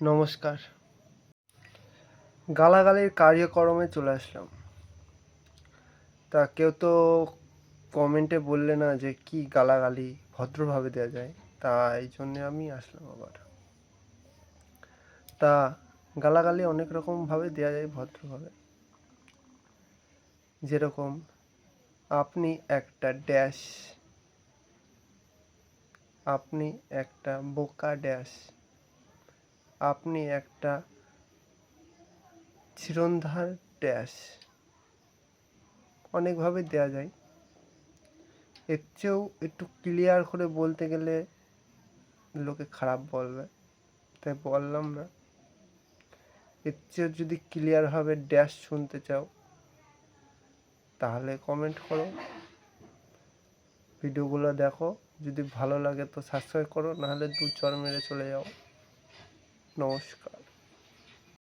নমস্কার। গালাগালির কার্যক্রমে চলে আসলাম। তা কেউ তো কমেন্টে বললে না যে কি গালাগালি ভদ্রভাবে দেওয়া যায়, তা এই জন্যে আমি আসলাম আবার। তা গালাগালি অনেক রকমভাবে দেওয়া যায় ভদ্রভাবে, যেরকম আপনি একটা ড্যাশ, আপনি একটা বোকা ড্যাশ, আপনি একটা ছিরন্ধার ড্যাশ, অনেকভাবে দেওয়া যায়। এর চেয়েও একটু ক্লিয়ার করে বলতে গেলে লোকে খারাপ বলবে, তাই বললাম না। এর চেয়ে যদি ক্লিয়ারভাবে ড্যাশ শুনতে চাও তাহলে কমেন্ট করো, ভিডিওগুলো দেখো। যদি ভালো লাগে তো সাবস্ক্রাইব করো, নাহলে দু চড় মেরে চলে যাও। নমস্কার।